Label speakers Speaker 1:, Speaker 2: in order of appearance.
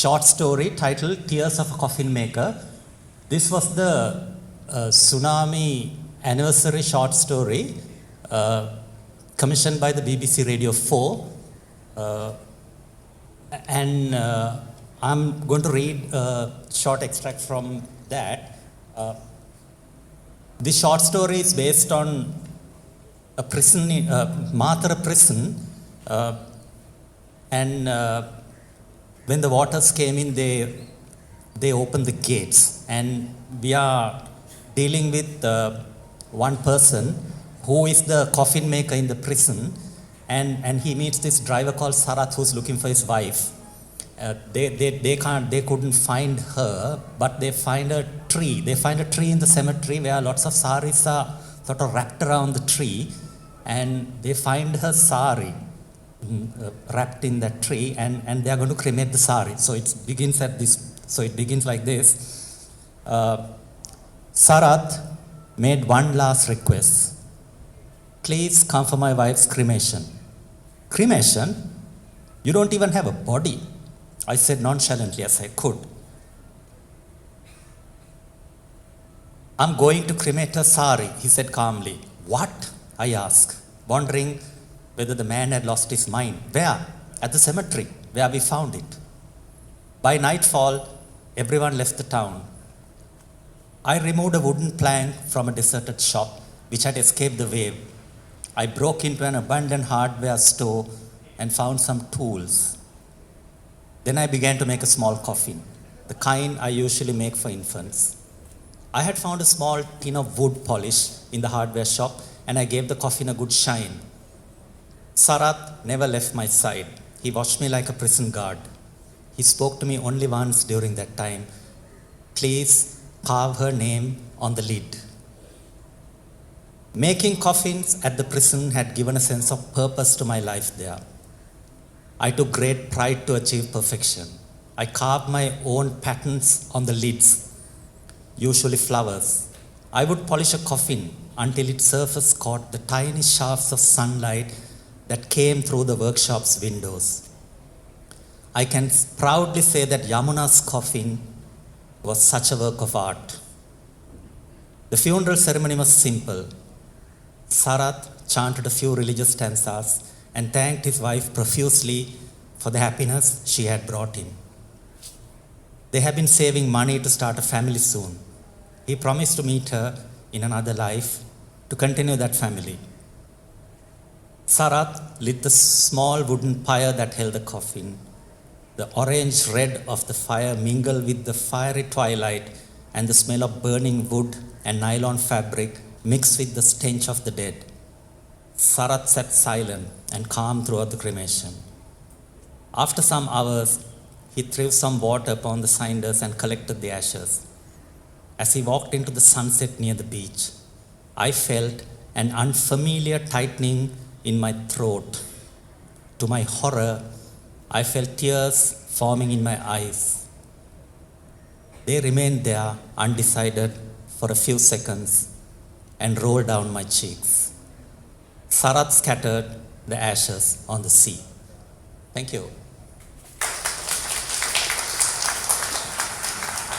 Speaker 1: short story titled Tears of a Coffin Maker. This was the Tsunami anniversary short story commissioned by the BBC Radio 4. I'm going to read a short extract from that. This short story is based on a prison, Matara prison, when the waters came in, they opened the gates, and we are dealing with one person who is the coffin maker in the prison, and he meets this driver called Sarath who's looking for his wife. They couldn't find her, but they find a tree. They find a tree in the cemetery where lots of saris are sort of wrapped around the tree, and they find her sari wrapped in that tree, and they are going to cremate the sari. So it begins like this. Sarath made one last request. Please come for my wife's cremation. Cremation? You don't even have a body. I said nonchalantly as I could. I'm going to cremate her sari, he said calmly. What? I asked, wondering whether the man had lost his mind. Where? At the cemetery, where we found it. By nightfall, everyone left the town. I removed a wooden plank from a deserted shop which had escaped the wave. I broke into an abandoned hardware store and found some tools. Then I began to make a small coffin, the kind I usually make for infants. I had found a small tin of wood polish in the hardware shop, and I gave the coffin a good shine. Sarath never left my side. He watched me like a prison guard. He spoke to me only once during that time. Please carve her name on the lid. Making coffins at the prison had given a sense of purpose to my life there. I took great pride to achieve perfection. I carved my own patterns on the lids, usually flowers. I would polish a coffin until its surface caught the tiny shafts of sunlight that came through the workshop's windows. I can proudly say that Yamuna's coffin was such a work of art. The funeral ceremony was simple. Sarath chanted a few religious stanzas and thanked his wife profusely for the happiness she had brought him. They have been saving money to start a family soon. He promised to meet her in another life to continue that family. Sarath lit the small wooden pyre that held the coffin. The orange red of the fire mingled with the fiery twilight, and the smell of burning wood and nylon fabric mixed with the stench of the dead. Sarath sat silent and calm throughout the cremation. After some hours, he threw some water upon the cinders and collected the ashes. As he walked into the sunset near the beach, I felt an unfamiliar tightening in my throat. To my horror, I felt tears forming in my eyes. They remained there undecided for a few seconds and rolled down my cheeks. Sarath scattered the ashes on the sea. Thank you.